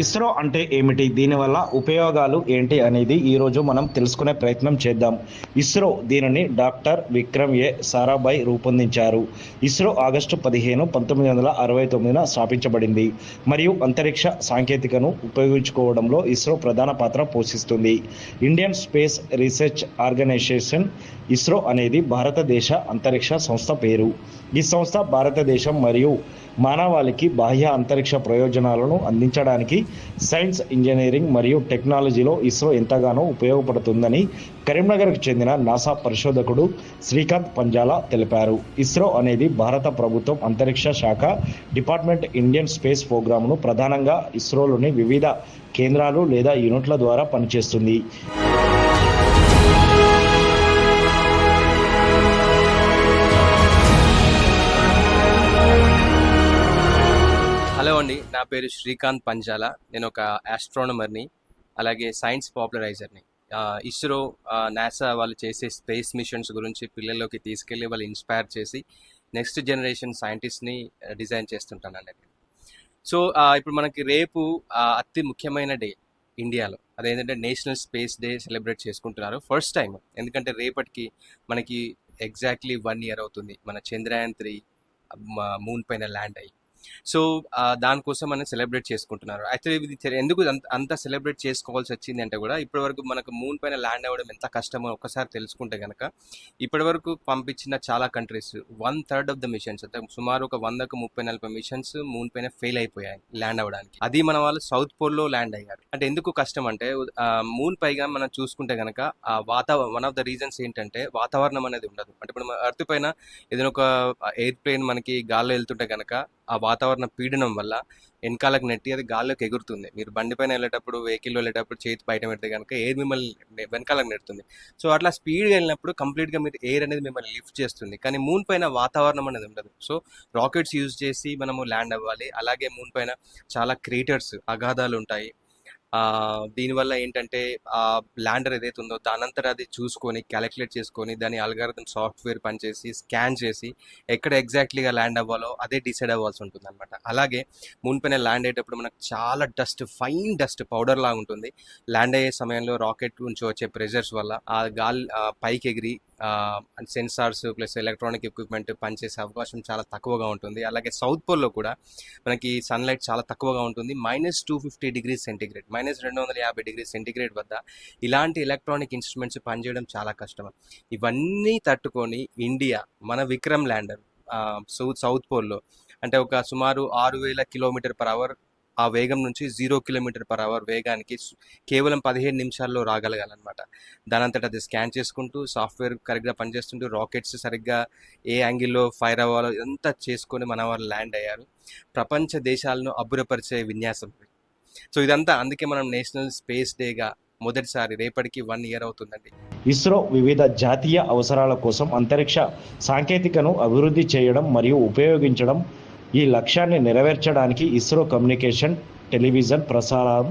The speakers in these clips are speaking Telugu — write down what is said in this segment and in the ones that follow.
ఇస్రో అంటే ఏమిటి? దీనివల్ల ఉపయోగాలు ఏంటి అనేది ఈరోజు మనం తెలుసుకునే ప్రయత్నం చేద్దాం. ఇస్రో దీనిని డాక్టర్ విక్రమ్ ఏ సారాభాయ్ రూపొందించారు. ఇస్రో ఆగస్టు 15, 1969న స్థాపించబడింది మరియు అంతరిక్ష సాంకేతికను ఉపయోగించుకోవడంలో ఇస్రో ప్రధాన పాత్ర పోషిస్తుంది. Indian Space Research Organisation ISRO అనేది భారతదేశ అంతరిక్ష సంస్థ పేరు. ఈ సంస్థ భారతదేశం మరియు మానవాళికి బాహ్య అంతరిక్ష ప్రయోజనాలను అందించడానికి సైన్స్, ఇంజనీరింగ్ మరియు టెక్నాలజీలో ఇస్రో ఎంతగానో ఉపయోగపడుతుందని కరీంనగర్కు చెందిన నాసా పరిశోధకుడు శ్రీకాంత్ పంజాలా తెలిపారు. ఇస్రో అనేది భారత ప్రభుత్వం అంతరిక్ష శాఖ డిపార్ట్మెంట్ ఇండియన్ స్పేస్ ప్రోగ్రామ్ను ప్రధానంగా ఇస్రోలోని వివిధ కేంద్రాలు లేదా యూనిట్ల ద్వారా పనిచేస్తుంది. హలో అండి, నా పేరు శ్రీకాంత్ పంజాలా. నేను ఒక ఆస్ట్రానమర్ని, అలాగే సైన్స్ పాపులరైజర్ని. ఇస్రో, నాసా వాళ్ళు చేసే స్పేస్ మిషన్స్ గురించి పిల్లల్లోకి తీసుకెళ్ళి వాళ్ళు ఇన్స్పైర్ చేసి నెక్స్ట్ జనరేషన్ సైంటిస్ట్ని డిజైన్ చేస్తుంటానండి. సో ఇప్పుడు మనకి రేపు అతి ముఖ్యమైన డే ఇండియాలో, అదేంటంటే నేషనల్ స్పేస్ డే సెలబ్రేట్ చేసుకుంటున్నారు ఫస్ట్ టైం. ఎందుకంటే రేపటికి మనకి ఎగ్జాక్ట్లీ 1 year అవుతుంది మన చంద్రయాన్ 3 మూన్ పైన ల్యాండ్ అయ్యి. సో దానికోసం మనం సెలబ్రేట్ చేసుకుంటున్నారు. యాక్చువల్లీ ఇది ఎందుకు అంత సెలబ్రేట్ చేసుకోవాల్సి వచ్చింది అంటే కూడా, ఇప్పటివరకు మనకు మూన్ పైన ల్యాండ్ అవ్వడం ఎంత కష్టమో ఒకసారి తెలుసుకుంటే కనుక, ఇప్పటివరకు పంపించిన చాలా కంట్రీస్ 1/3 ఆఫ్ ద మిషన్స్, అంటే సుమారు ఒక 100-30-40 మిషన్స్ మూన్ పైన ఫెయిల్ అయిపోయాయి ల్యాండ్ అవ్వడానికి. అది మన వాళ్ళు సౌత్ పోల్లో ల్యాండ్ అయ్యారు. అంటే ఎందుకు కష్టం అంటే, మూన్ పైగా మనం చూసుకుంటే కనుక వన్ ఆఫ్ ద రీజన్స్ ఏంటంటే వాతావరణం అనేది ఉండదు. అంటే ఇప్పుడు ఎర్త్ పైన ఏదైనా ఒక ఎయిర్ ప్లేన్ మనకి గాల్లో వెళ్తుంటే కనుక ఆ వాతావరణ పీడనం వల్ల వెనకాలకు నెట్టి అది గాల్లోకి ఎగురుతుంది. మీరు బండి పైన వెళ్ళేటప్పుడు, వెహికల్లో వెళ్ళేటప్పుడు చేతి బయట పెడితే కనుక ఎయిర్ మిమ్మల్ని వెనకాలకు నెడుతుంది. సో అట్లా స్పీడ్గా వెళ్ళినప్పుడు కంప్లీట్గా మీరు ఎయిర్ అనేది మిమ్మల్ని లిఫ్ట్ చేస్తుంది. కానీ మూన్ పైన వాతావరణం అనేది ఉండదు. సో రాకెట్స్ యూజ్ చేసి మనము ల్యాండ్ అవ్వాలి. అలాగే మూన్ పైన చాలా క్రేటర్స్, అగాధాలు ఉంటాయి. దీనివల్ల ఏంటంటే ఆ ల్యాండర్ ఏదైతే ఉందో దానంతట అది చూసుకొని క్యాలిక్యులేట్ చేసుకొని దాని అల్గారిథం సాఫ్ట్వేర్ పనిచేసి స్కాన్ చేసి ఎక్కడ ఎగ్జాక్ట్లీగా ల్యాండ్ అవ్వాలో అదే డిసైడ్ అవ్వాల్సి ఉంటుంది అనమాట. అలాగే మూన్ పైన ల్యాండ్ అయ్యేటప్పుడు మనకు చాలా డస్ట్, ఫైన్ డస్ట్ పౌడర్ లాగా ఉంటుంది. ల్యాండ్ అయ్యే సమయంలో రాకెట్ నుంచి వచ్చే ప్రెషర్స్ వల్ల ఆ గాలి పైకి ఎగిరి సెన్సార్స్ ప్లస్ ఎలక్ట్రానిక్ ఎక్విప్మెంట్ పనిచేసే అవకాశం చాలా తక్కువగా ఉంటుంది. అలాగే సౌత్ పోల్లో కూడా మనకి సన్లైట్ చాలా తక్కువగా ఉంటుంది. -250°C, -250°C వద్ద ఇలాంటి ఎలక్ట్రానిక్ ఇన్స్ట్రుమెంట్స్ పనిచేయడం చాలా కష్టం. ఇవన్నీ తట్టుకొని ఇండియా మన విక్రమ్ ల్యాండర్ సౌత్ పోల్లో, అంటే ఒక సుమారు 6000 km/h ఆ వేగం నుంచి 0 km/h వేగానికి కేవలం 15 నిమిషాల్లో రాగలగాలన్నమాట. దానంతట అది స్కాన్ చేసుకుంటూ, సాఫ్ట్వేర్ కరెక్ట్గా పనిచేస్తుంటూ, రాకెట్స్ సరిగ్గా ఏ యాంగిల్లో ఫైర్ అవ్వాలో ఇదంతా చేసుకొని మన వాళ్ళు ల్యాండ్ అయ్యారు. ప్రపంచ దేశాలను అబ్బురపరిచే విన్యాసం. సో ఇదంతా అందుకే మనం నేషనల్ స్పేస్ డేగా మొదటిసారి రేపటికి 1 year అవుతుందండి. ఇస్రో వివిధ జాతీయ అవసరాల కోసం అంతరిక్ష సాంకేతికను అభివృద్ధి చేయడం మరియు ఉపయోగించడం. ఈ లక్ష్యాన్ని నెరవేర్చడానికి ఇస్రో కమ్యూనికేషన్, టెలివిజన్ ప్రసారం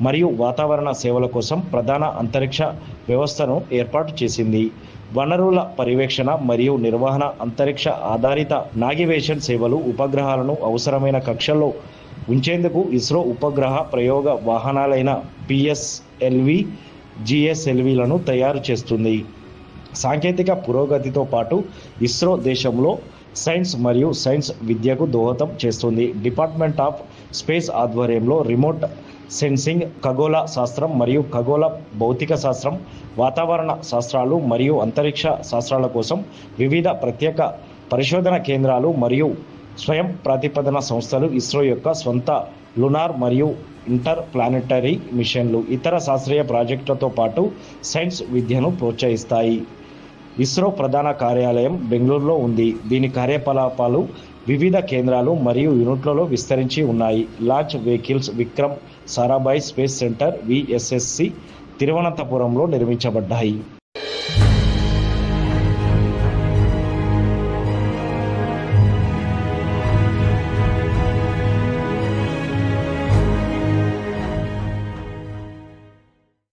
మరియు వాతావరణ సేవల కోసం ప్రధాన అంతరిక్ష వ్యవస్థను ఏర్పాటు చేసింది. వనరుల పర్యవేక్షణ మరియు నిర్వహణ, అంతరిక్ష ఆధారిత నావిగేషన్ సేవలు, ఉపగ్రహాలను అవసరమైన కక్షల్లో ఉంచేందుకు ఇస్రో ఉపగ్రహ ప్రయోగ వాహనాలైన PSLV, GSLVలను తయారు చేస్తుంది. సాంకేతిక పురోగతితో పాటు ఇస్రో దేశంలో సైన్స్ మరియు సైన్స్ విద్యకు దోహదం చేస్తుంది. డిపార్ట్మెంట్ ఆఫ్ స్పేస్ ఆధ్వర్యంలో రిమోట్ సెన్సింగ్, ఖగోళ శాస్త్రం మరియు ఖగోళ భౌతిక శాస్త్రం, వాతావరణ శాస్త్రాలు మరియు అంతరిక్ష శాస్త్రాల కోసం వివిధ ప్రత్యేక పరిశోధన కేంద్రాలు మరియు స్వయం ప్రతిపాదన సంస్థలు ఇస్రో యొక్క స్వంత లునార్ మరియు ఇంటర్ ప్లానెటరీ మిషన్లు, ఇతర శాస్త్రీయ ప్రాజెక్టులతో పాటు సైన్స్ విద్యను ప్రోత్సహిస్తాయి. ఇస్రో ప్రధాన కార్యాలయం బెంగళూరులో ఉంది. దీని కార్యకలాపాలు వివిధ కేంద్రాలు మరియు యూనిట్లలో విస్తరించి ఉన్నాయి. Launch vehicles Vikram Sarabhai space centre VSSC తిరువనంతపురంలో నిర్మించబడ్డాయి.